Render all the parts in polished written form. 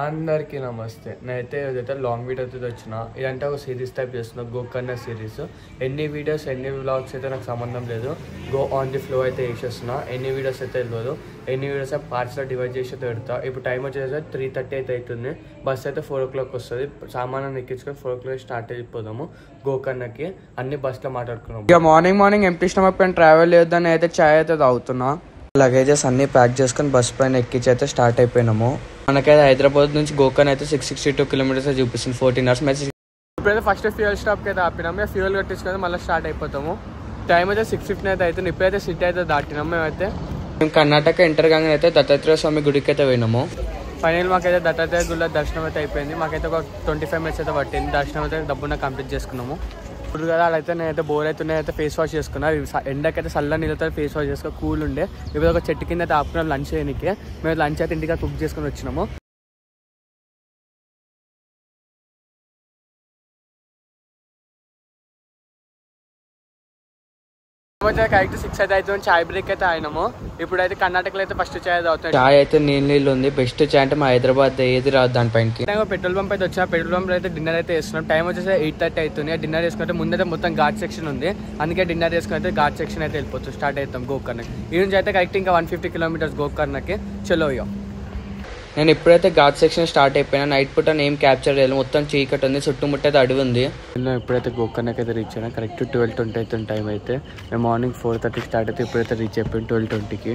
అందరికీ నమస్తే. నేనైతే ఏదైతే లాంగ్ వీడియో అయితే వచ్చిన ఇదంటే ఒక సిరీస్ టైప్ చేస్తున్నా, గోకర్ణ సిరీస్. ఎన్ని వీడియోస్ ఎన్ని వ్లాగ్స్ అయితే నాకు సంబంధం లేదు, గో ఆన్ ది ఫ్లో అయితే వేసేస్తున్నా. ఎన్ని వీడియోస్ అయితే తెలియదు, ఎన్ని వీడియోస్ అయితే పార్ట్స్లో డివైడ్ చేసి అయితే పెడతా. ఇప్పుడు టైం వచ్చేసి 3:30 అయితే అవుతుంది. బస్ అయితే 4 o'clock వస్తుంది. సామాన్ ఎక్కించుకొని 4 o'clock స్టార్ట్ అయిపోదాము గోకర్ణకి. అన్ని బస్లో మాట్లాడుకున్నాము. ఇక మార్నింగ్ ఎంప్టీ స్టమక్ పైన ట్రావెల్ చేయొద్దని అయితే చాయ్ అయితే తాగుతున్నా. లగేజెస్ అన్ని ప్యాక్ చేసుకుని బస్ పైన ఎక్కించి అయితే స్టార్ట్ అయిపోయినాము. మనకైతే హైదరాబాద్ నుంచి గోకర్ణ అయితే 662 kilometers చూపిస్తుంది, 14 hours మ్యాచ్. ఇప్పుడైతే ఫస్ట్ ఫ్యూయల్ స్టాప్కి అయితే ఆపినాము. ఫ్యూయల్ కట్టించుకొని మళ్ళీ స్టార్ట్ అయిపోతాము. టైం అయితే 6:15 అయితే అవుతుంది. ఇప్పుడైతే సిటీ అయితే దాటినాము. మేము కర్ణాటక ఎంటర్ కాగానే అయితే దత్తాత్రేయ స్వామి గుడికి అయితే పోయినాము. ఫైనల్ మాకైతే దత్తాత్రేయ గుడిలో దర్శనం అయితే అయిపోయింది. మాకైతే ఒక 25 minutes అయితే పట్టింది. దర్శనం అయితే డబ్బున కంప్లీట్ చేసుకున్నాము. ఇప్పుడు కదా అలా అయితే నేనైతే బోర్ అవుతున్నాయి అయితే ఫేస్ వాష్ చేసుకున్నా. ఎండకైతే చల్ల నీళ్ళతో ఫేస్ వాష్ చేసుకుని కూల్ ఉండే. ఇప్పుడు ఒక చెట్టు కింద అయితే ఆపుకున్నాం లంచ్ చేయడానికి. మేము లంచ్ అయితే ఇంటికి కుక్ చేసుకుని వచ్చినాము. కరెక్ట్ 6 అయితే అవుతుంది. చాయ్ బ్రేక్ అయితే అయినాము. ఇప్పుడైతే కర్ణాటకలో అయితే ఫస్ట్ చాయ్ తాగుతాం. చాయ్ అయితే నీళ్ళు ఉంది. బెస్ట్ చాయ్ అంటే మా హైదరాబాద్ ఏది రాదు దానిపైన. పెట్రోల్ పంప్ అయితే వచ్చిన పెట్రోల్ పంప్ అయితే డిన్నర్ అయితే వేస్తున్నాం. టైం వచ్చేసి 8:30 అవుతుంది. డిన్నర్ చేసుకుంటే ముందైతే మొత్తం ఘాట్ సెక్షన్ ఉంది. అందుకే డిన్నర్ చేసుకుంటే ఘాట్ సెక్షన్ అయితే వెళ్ళిపోతుంది. స్టార్ట్ అవుతాం గోకర్ణకి. ఈ నుంచి అయితే కరెక్ట్ ఇంకా 150 kilometers గోకర్ణకి. చలో ఇక నేను ఇప్పుడైతే ఘాట్ సెక్షన్ స్టార్ట్ అయిపోయినా. నైట్ పూట ఏం క్యాప్చర్ చేయాలి, మొత్తం చీకటి ఉంది, చుట్టుముట్టు అయితే అడవి ఉంది. నేను ఇప్పుడైతే గోకర్ణకి అయితే రీచ్ అయినా. కరెక్ట్ 12:20 అవుతుంది టైం అయితే. మేము మార్నింగ్ 4:30 స్టార్ట్ అయితే ఇప్పుడైతే రీచ్ అయిపోయింది 12:20కి.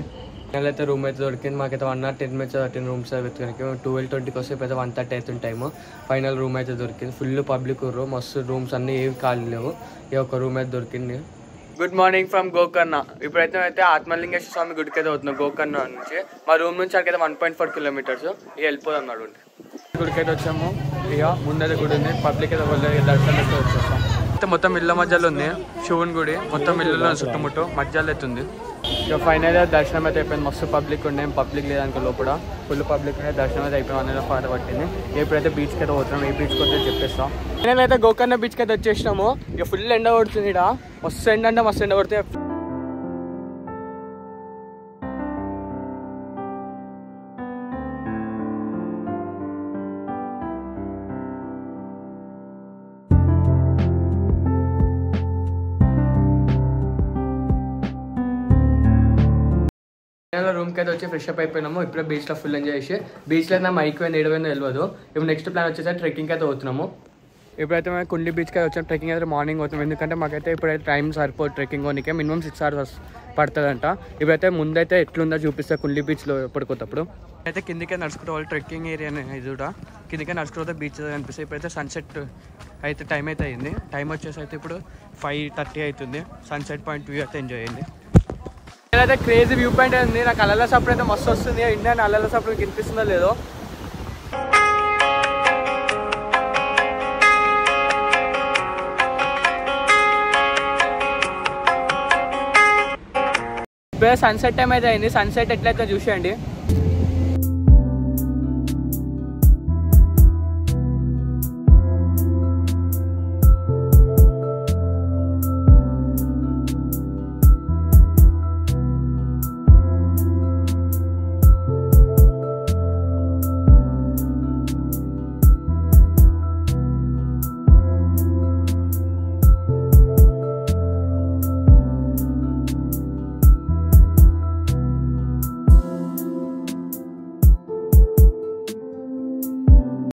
అయితే రూమ్ అయితే దొరికింది. మాకైతే 1 hour 10 minutes 13 రూమ్స్ వెతుకడానికి. 12:20 వస్తే ఇప్పుడు 1:30 అవుతుంది టైము. ఫైనల్ రూమ్ అయితే దొరికింది. ఫుల్ పబ్లిక్ రూమ్, మస్తు రూమ్స్ అన్నీ ఏవి ఖాళీ లేవు. ఈ ఒక రూమ్ అయితే దొరికింది. Good morning from Gokarna. ఇప్పుడైతే అయితే ఆత్మలింగేశ్వర స్వామి గుడికి అయితే అవుతున్నాం గోకర్ణ నుంచి. మా రూమ్ నుంచి అక్కడైతే 1.4 kilometers. ఇక వెళ్ళిపోదాం నడుండి. గుడికి అయితే వచ్చాము. ఇక ముందైతే గుడి ఉంది, పబ్లిక్ అయితే వెళ్ళి దర్శనం అయితే వచ్చేస్తాం. అయితే మొత్తం ఇళ్ళ మధ్యలో ఉంది శివుని గుడి. మొత్తం ఇళ్ళలో చుట్టుముట్టు మధ్యలో అయితే ఉంది. ఇక ఫైనల్ దర్శనం అయితే అయిపోయింది. మస్తు పబ్లిక్ ఉండే, పబ్లిక్ లేదనుకో లోపల ఫుల్ పబ్లిక్ ఉండే. దర్శనం అయితే అయిపోయింది. 1.5 hours పట్టింది. ఎప్పుడైతే బీచ్కి అయితే పోతున్నాం, ఏ బీచ్కి వస్తే చెప్పేస్తాం. నేనైతే గోకర్ణ బీచ్కి అయితే వచ్చేసినాము. ఇక ఫుల్ ఎండ కొడుతుంది. ఇక్కడ మస్తు ఎండ అంటే మస్తు ఎండ కొడుతుంది. రూమ్కి అయితే వచ్చి ఫ్రెష్ అప్ అయిపోయినాము. ఇప్పుడే బీచ్లో ఫుల్ ఎంజాయ్ చేసి బీచ్లో అయితే మైక్ పోయింది, ఏడవైందో తెలియదు. ఇప్పుడు నెక్స్ట్ ప్లాన్ వచ్చేసి ట్రెక్కింగ్ అయితే అవుతున్నాము. ఇప్పుడైతే మేము కుండ్లీ బీచ్కి అయితే వచ్చాము. ట్రెక్కింగ్ అయితే మార్నింగ్ అవుతున్నాం, ఎందుకంటే మాకైతే ఇప్పుడైతే టైం సరిపోదు ట్రెక్కింగ్ కొనికే. మినిమం 6 hours పడుతుందంట. ఇప్పుడైతే ముందైతే ఎట్లుందో చూపిస్తే కుండ్లీ బీచ్లో ఎప్పటికొత్తప్పుడు. అయితే కిందికే నడుచుకుంటూ వాళ్ళు ట్రెక్కింగ్ ఏరియా ఇది కూడా కిందికే నడుచుకుంటే బీచ్ కనిపిస్తుంది. ఇప్పుడైతే సన్సెట్ అయితే టైం అయితే అయింది. టైం వచ్చేసి అయితే ఇప్పుడు 5:30 అవుతుంది. సన్సెట్ పాయింట్ వ్యూ అయితే ఎంజాయ్ అయింది. ఏదైతే క్రేజీ వ్యూ పాయింట్ ఉంది. నాకు అల్లల సప్పుడు అయితే మస్తు వస్తుంది. ఇండియన్ అల్లల సప్పుడు కనిపిస్తుందో లేదో. ఇప్పుడే సన్సెట్ టైం అయితే అయింది. సన్సెట్ ఎట్లయితే చూసేయండి.